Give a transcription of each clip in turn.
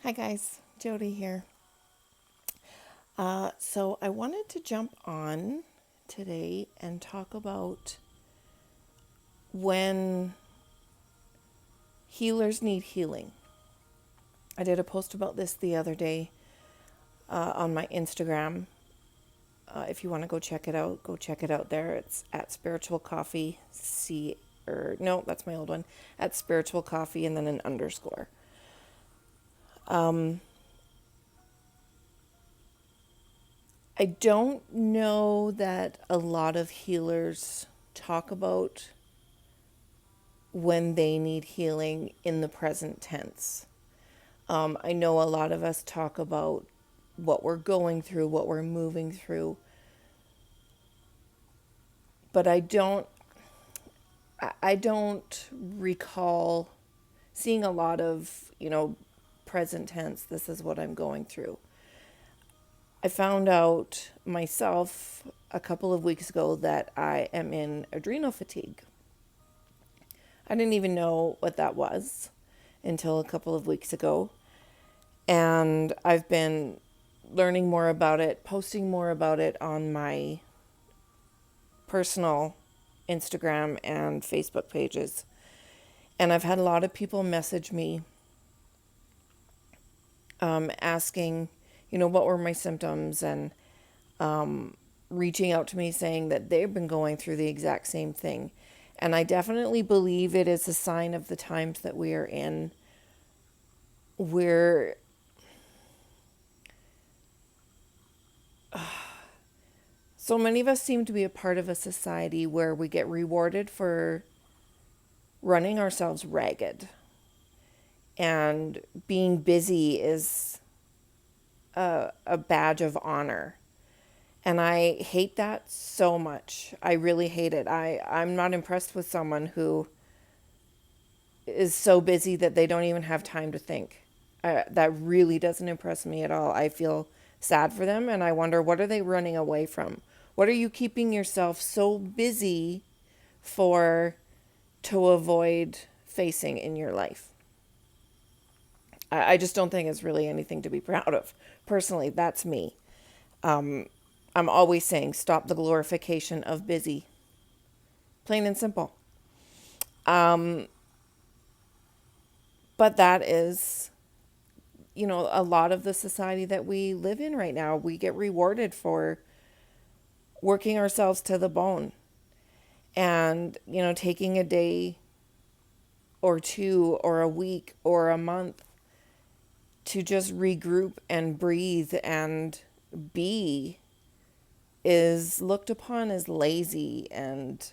Hi guys, Jody here. So I wanted to jump on today and talk about when healers need healing. I did a post about this the other day on my Instagram. If you want to go check it out, go check it out there. It's at Spiritual Coffee C or no, that's my old one. At Spiritual Coffee and then an underscore. I don't know that a lot of healers talk about when they need healing in the present tense. I know a lot of us talk about what we're going through, what we're moving through, but I don't recall seeing a lot of, present tense, this is what I'm going through. I found out myself a couple of weeks ago that I am in adrenal fatigue. I didn't even know what that was until a couple of weeks ago. And I've been learning more about it, posting more about it on my personal Instagram and Facebook pages. And I've had a lot of people message me asking, what were my symptoms and reaching out to me saying that they've been going through the exact same thing. And I definitely believe it is a sign of the times that we are in. We're So many of us seem to be a part of a society where we get rewarded for running ourselves ragged. And being busy is a badge of honor. And I hate that so much. I really hate it. I'm not impressed with someone who is so busy that they don't even have time to think. That really doesn't impress me at all. I feel sad for them and I wonder, what are they running away from? What are you keeping yourself so busy for to avoid facing in your life? I just don't think it's really anything to be proud of. Personally, that's me. I'm always saying stop the glorification of busy. Plain and simple. But that is, a lot of the society that we live in right now. We get rewarded for working ourselves to the bone and, taking a day or two or a week or a month to just regroup and breathe and be is looked upon as lazy and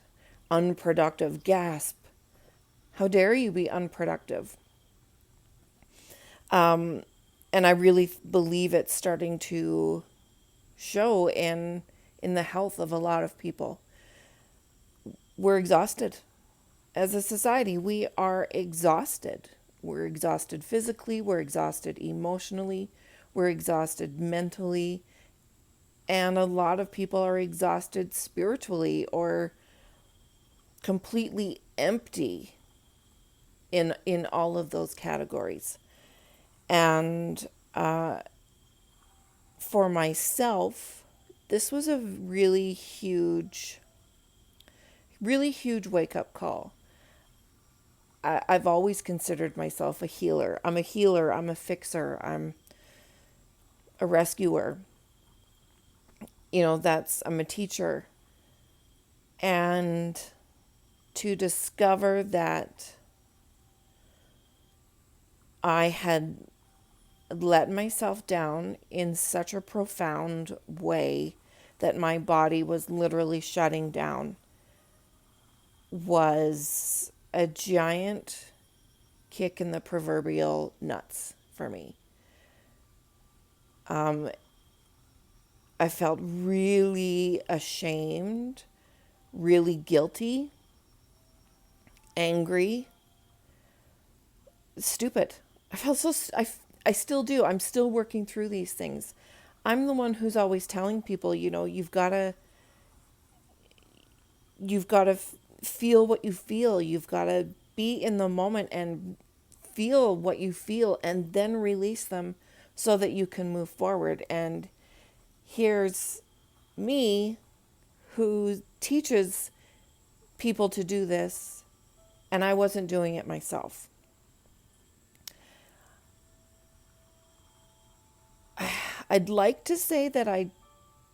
unproductive. Gasp. How dare you be unproductive? And I really believe it's starting to show in the health of a lot of people. We're exhausted. As a society, we are exhausted. We're exhausted physically, we're exhausted emotionally, we're exhausted mentally, and a lot of people are exhausted spiritually or completely empty in all of those categories. And for myself, this was a really huge wake up call. I've always considered myself a healer. I'm a healer, I'm a fixer, I'm a rescuer. I'm a teacher. And to discover that I had let myself down in such a profound way that my body was literally shutting down was a giant kick in the proverbial nuts for me. I felt really ashamed, really guilty, angry, stupid. I felt I still do. I'm still working through these things. I'm the one who's always telling people, you've got to feel what you feel. You've got to be in the moment and feel what you feel and then release them so that you can move forward. And here's me who teaches people to do this, and I wasn't doing it myself. I'd like to say that I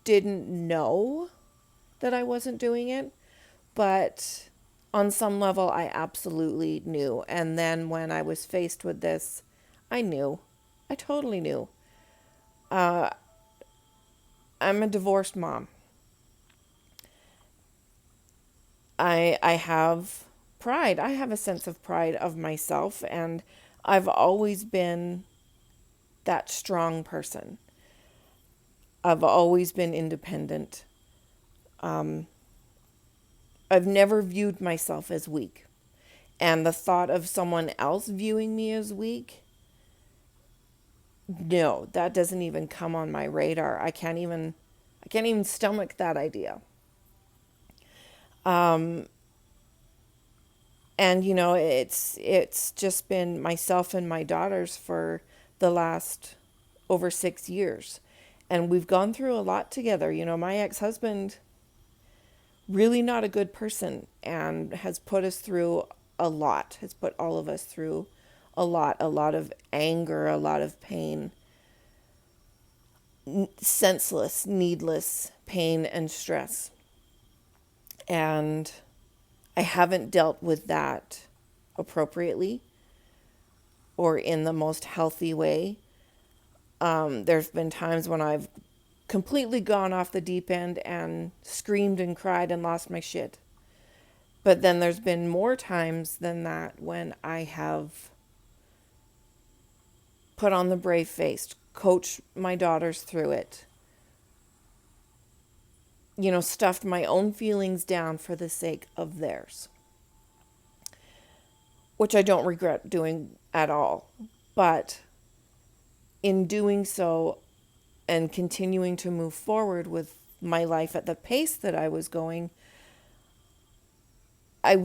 didn't know that I wasn't doing it, but on some level I absolutely knew. And then when I was faced with this, I knew. I totally knew. Uh, I'm a divorced mom. I have pride. I have a sense of pride of myself, and I've always been that strong person. I've always been independent. Um, I've never viewed myself as weak. And the thought of someone else viewing me as weak, no, that doesn't even come on my radar. I can't even stomach that idea. Um, and it's just been myself and my daughters for the last over 6 years. And we've gone through a lot together. My ex-husband, really not a good person, and has put us through a lot, has put all of us through a lot of anger, a lot of pain, senseless, needless pain and stress. And I haven't dealt with that appropriately or in the most healthy way. There's been times when I've completely gone off the deep end and screamed and cried and lost my shit. But then there's been more times than that when I have put on the brave face, coached my daughters through it, stuffed my own feelings down for the sake of theirs, which I don't regret doing at all. But in doing so and continuing to move forward with my life at the pace that I was going, I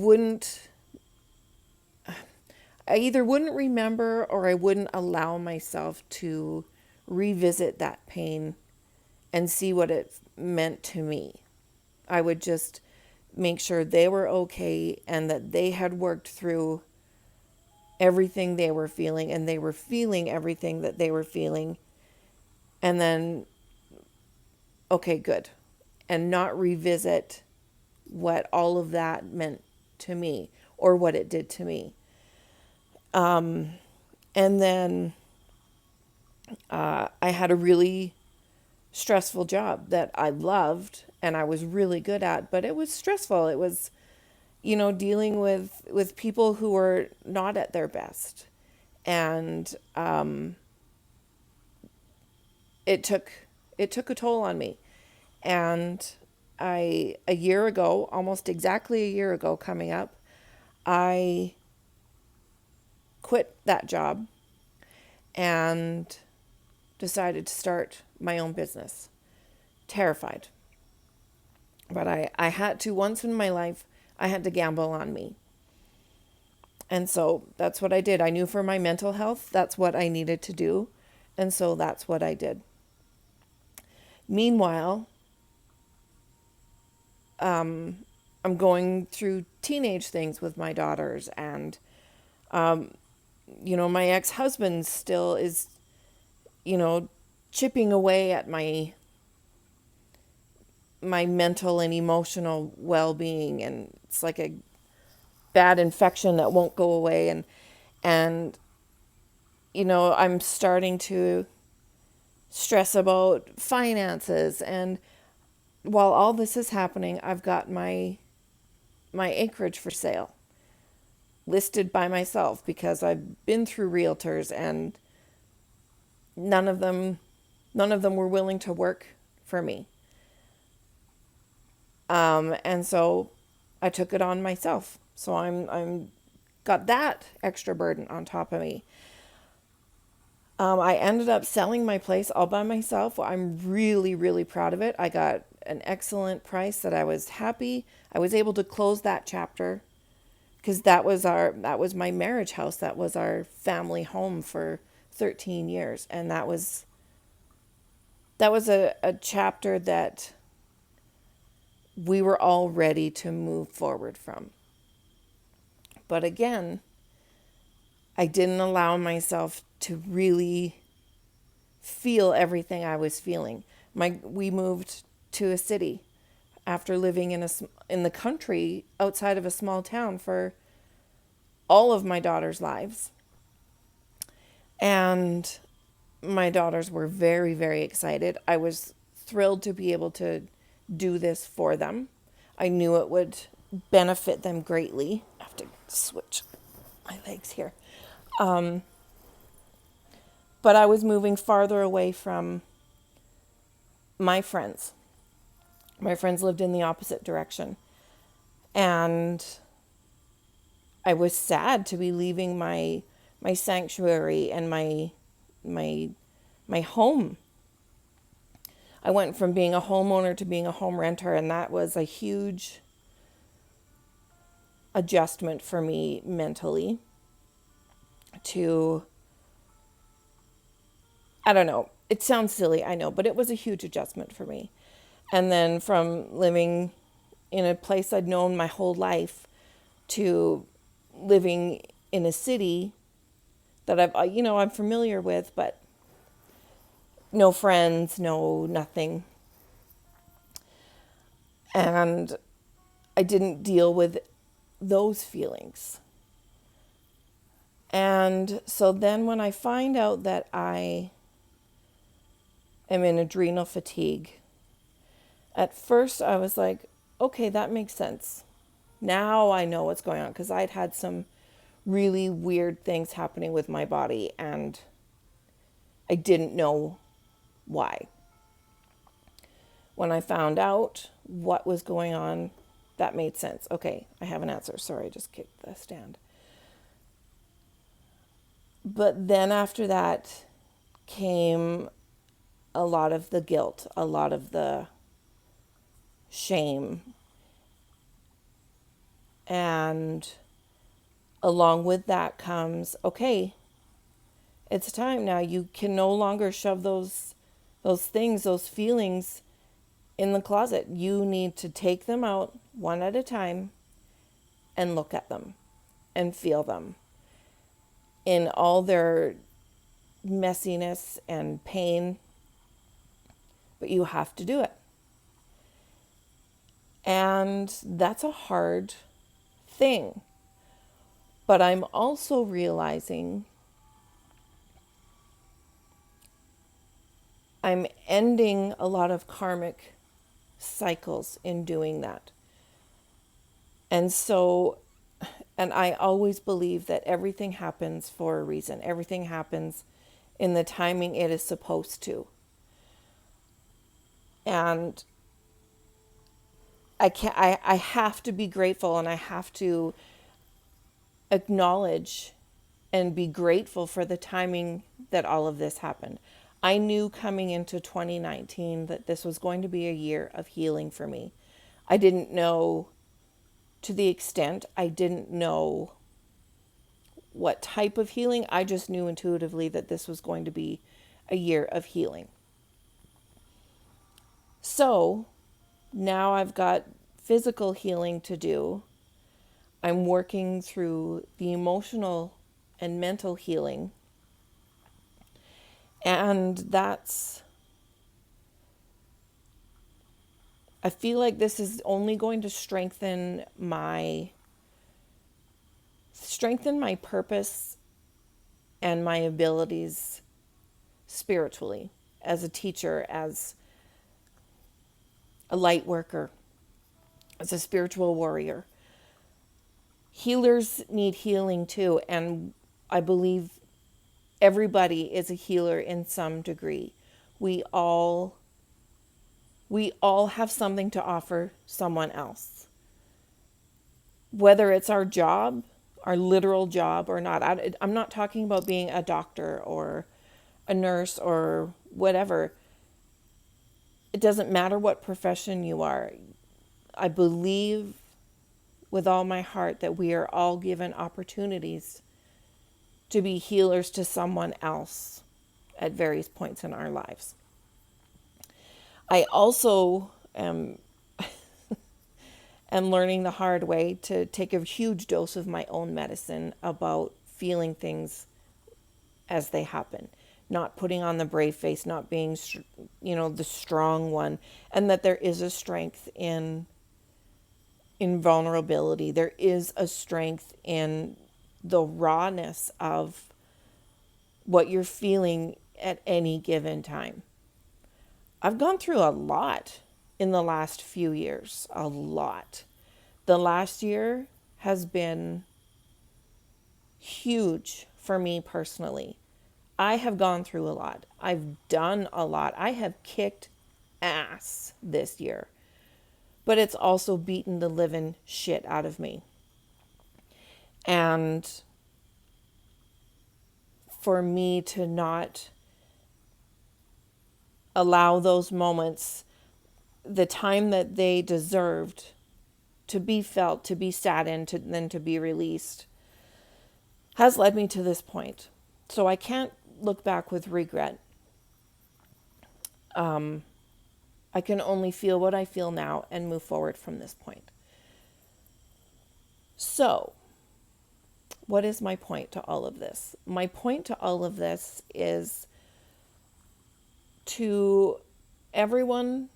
either wouldn't remember or I wouldn't allow myself to revisit that pain and see what it meant to me. I would just make sure they were okay and that they had worked through everything they were feeling and they were feeling everything that they were feeling. And then, okay, good. And not revisit what all of that meant to me or what it did to me. And then I had a really stressful job that I loved and I was really good at, but it was stressful. It was, dealing with people who were not at their best. And it took a toll on me. And a year ago, almost exactly a year ago coming up, I quit that job and decided to start my own business. Terrified. But I had to, once in my life, I had to gamble on me. And so that's what I did. I knew for my mental health, that's what I needed to do. And so that's what I did. Meanwhile, I'm going through teenage things with my daughters, and my ex-husband still is, chipping away at my mental and emotional well-being, and it's like a bad infection that won't go away. And I'm starting to stress about finances, and while all this is happening, I've got my acreage for sale listed by myself because I've been through realtors and none of them were willing to work for me. And so I took it on myself. So I'm got that extra burden on top of me. I ended up selling my place all by myself. I'm really, really proud of it. I got an excellent price that I was happy. I was able to close that chapter because that was my marriage house. That was our family home for 13 years. And that was a chapter that we were all ready to move forward from. But again, I didn't allow myself to really feel everything I was feeling. We moved to a city after living in the country outside of a small town for all of my daughter's lives. And my daughters were very, very excited. I was thrilled to be able to do this for them. I knew it would benefit them greatly. I have to switch my legs here. But I was moving farther away from my friends. My friends lived in the opposite direction. And I was sad to be leaving my sanctuary and my home. I went from being a homeowner to being a home renter, and that was a huge adjustment for me mentally to, I don't know, it sounds silly, I know, but it was a huge adjustment for me. And then from living in a place I'd known my whole life to living in a city that I'm familiar with, but no friends, no nothing. And I didn't deal with those feelings. And so then when I find out that I am in adrenal fatigue, at first I was like, okay, that makes sense. Now I know what's going on, because I'd had some really weird things happening with my body and I didn't know why. When I found out what was going on, that made sense. Okay, I have an answer. Sorry, I just kicked the stand. But then after that came a lot of the guilt, a lot of the shame. And along with that comes, okay, it's time now. You can no longer shove those things, those feelings in the closet. You need to take them out one at a time and look at them and feel them in all their messiness and pain. But you have to do it. And that's a hard thing. But I'm also realizing I'm ending a lot of karmic cycles in doing that. And I always believe that everything happens for a reason. Everything happens in the timing it is supposed to. And I have to be grateful, and I have to acknowledge and be grateful for the timing that all of this happened. I knew coming into 2019 that this was going to be a year of healing for me. I didn't know to the extent, I didn't know what type of healing. I just knew intuitively that this was going to be a year of healing. So now I've got physical healing to do. I'm working through the emotional and mental healing. And I feel like this is only going to strengthen my purpose and my abilities spiritually as a teacher, as a light worker, as a spiritual warrior. Healers need healing too, and I believe everybody is a healer in some degree. We all have something to offer someone else. Whether it's our job, our literal job or not. I'm not talking about being a doctor or a nurse or whatever. It doesn't matter what profession you are. I believe with all my heart that we are all given opportunities to be healers to someone else at various points in our lives. I also am learning the hard way to take a huge dose of my own medicine about feeling things as they happen, not putting on the brave face, not being, the strong one, and that there is a strength in vulnerability. There is a strength in the rawness of what you're feeling at any given time. I've gone through a lot in the last few years, a lot. The last year has been huge for me personally. I have gone through a lot. I've done a lot. I have kicked ass this year, but it's also beaten the living shit out of me. And for me to not allow those moments the time that they deserved to be felt, to be sat in, then to be released, has led me to this point. So I can't look back with regret. I can only feel what I feel now and move forward from this point. So, what is my point to all of this? My point to all of this is to everyone,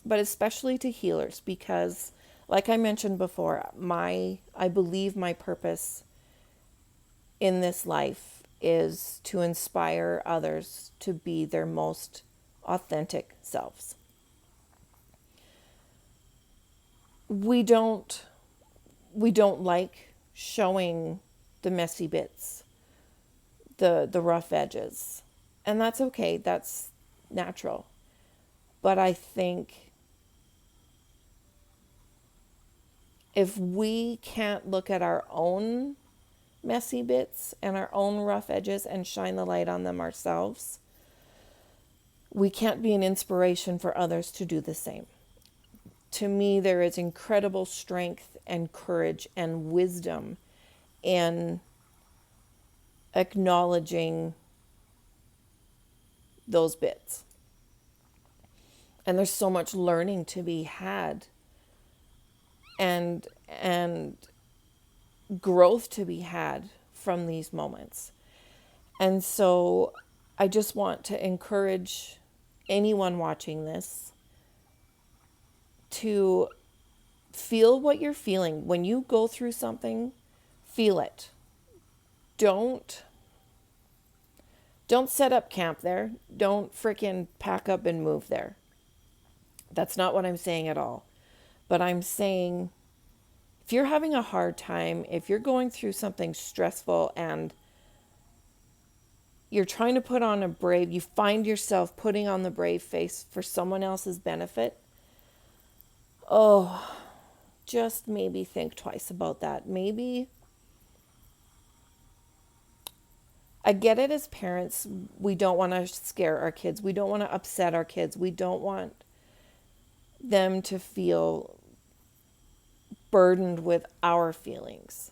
but especially to healers, because like I mentioned before, I believe my purpose in this life is to inspire others to be their most authentic selves. We don't like showing the messy bits, the rough edges, and that's okay. That's natural. But I think if we can't look at our own messy bits and our own rough edges and shine the light on them ourselves, we can't be an inspiration for others to do the same. To me, there is incredible strength and courage and wisdom in acknowledging those bits. And there's so much learning to be had and growth to be had from these moments. And so I just want to encourage anyone watching this to feel what you're feeling. When you go through something, feel it. Don't set up camp there. Don't freaking pack up and move there. That's not what I'm saying at all. But I'm saying if you're having a hard time, if you're going through something stressful and you're trying to put on you find yourself putting on the brave face for someone else's benefit, just maybe think twice about that. Maybe, I get it as parents, we don't want to scare our kids. We don't want to upset our kids. We don't want them to feel burdened with our feelings.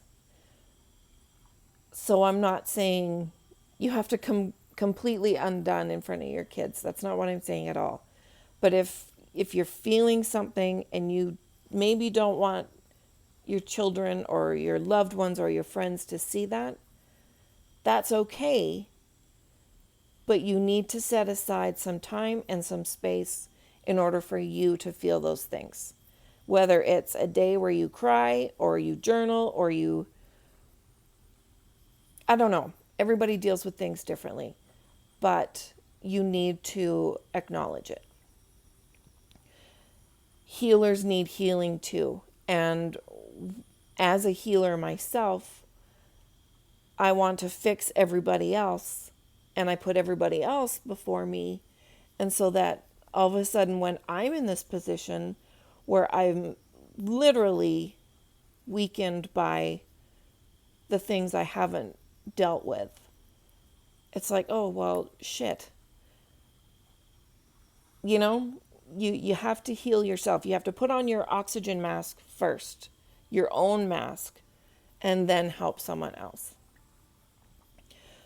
So I'm not saying you have to come completely undone in front of your kids. That's not what I'm saying at all. But if you're feeling something and you maybe don't want your children or your loved ones or your friends to see that, that's okay. But you need to set aside some time and some space in order for you to feel those things. Whether it's a day where you cry or you journal or I don't know. Everybody deals with things differently, but you need to acknowledge it. Healers need healing too. And as a healer myself, I want to fix everybody else, and I put everybody else before me. And so that all of a sudden when I'm in this position where I'm literally weakened by the things I haven't dealt with, it's like, oh, well, shit. you have to heal yourself. You have to put on your oxygen mask first, your own mask, and then help someone else.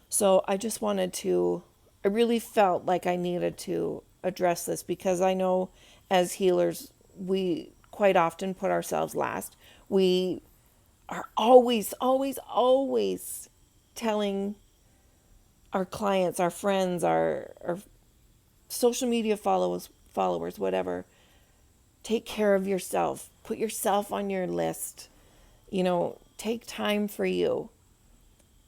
So I just wanted to, I really felt like I needed to address this because I know as healers, we quite often put ourselves last. We are always, always, always telling our clients, our friends, our social media followers, whatever, take care of yourself. Put yourself on your list. Take time for you.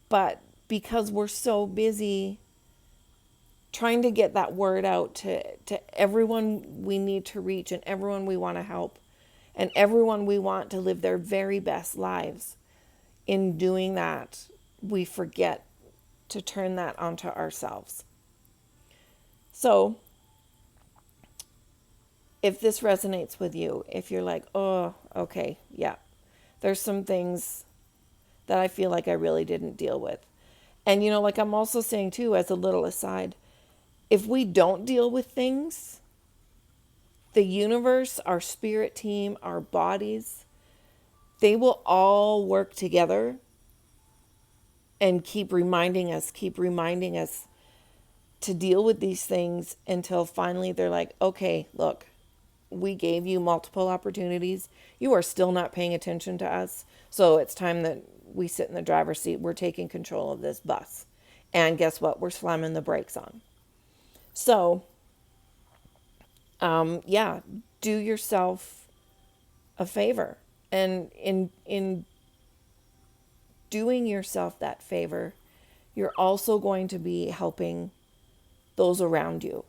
But because we're so busy trying to get that word out to everyone we need to reach and everyone we want to help and everyone we want to live their very best lives, in doing that, we forget to turn that onto ourselves. So, if this resonates with you, if you're like, oh, okay, yeah, there's some things that I feel like I really didn't deal with. And, like I'm also saying too, as a little aside, if we don't deal with things, the universe, our spirit team, our bodies, they will all work together and keep reminding us to deal with these things until finally they're like, okay, look, we gave you multiple opportunities. You are still not paying attention to us. So it's time that we sit in the driver's seat. We're taking control of this bus. And guess what? We're slamming the brakes on. So, yeah, do yourself a favor. And in doing yourself that favor, you're also going to be helping those around you.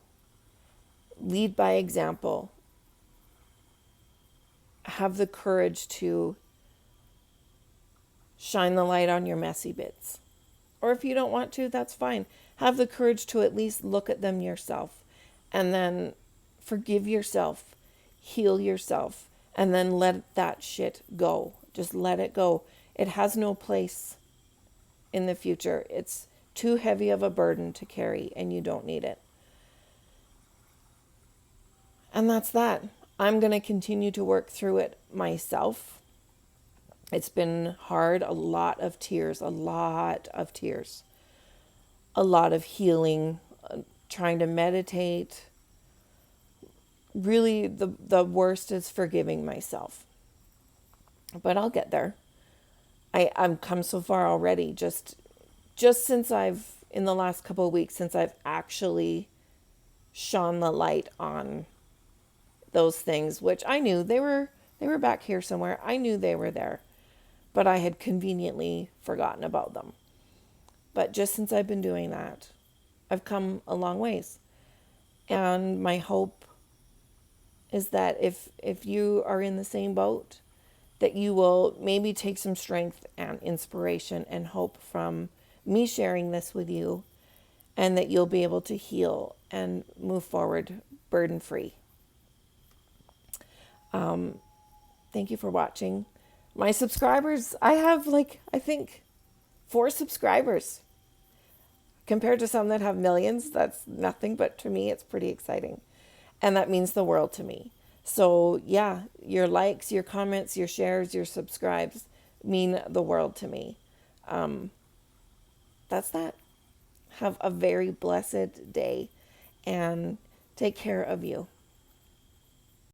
Lead by example. Have the courage to shine the light on your messy bits. Or if you don't want to, that's fine. Have the courage to at least look at them yourself and then forgive yourself, heal yourself, and then let that shit go. Just let it go. It has no place in the future. It's too heavy of a burden to carry and you don't need it. And that's that. I'm going to continue to work through it myself. It's been hard, a lot of tears, a lot of healing, trying to meditate. Really, the worst is forgiving myself. But I'll get there. I'm come so far already, just since in the last couple of weeks, since I've actually shone the light on those things, which I knew they were back here somewhere. I knew they were there, but I had conveniently forgotten about them. But just since I've been doing that, I've come a long ways. And my hope is that if you are in the same boat, that you will maybe take some strength and inspiration and hope from me sharing this with you, and that you'll be able to heal and move forward burden-free. Thank you for watching. My subscribers, I have I think 4 subscribers. Compared to some that have millions, that's nothing, but to me, it's pretty exciting. And that means the world to me. So yeah, your likes, your comments, your shares, your subscribes mean the world to me. That's that. Have a very blessed day and take care of you.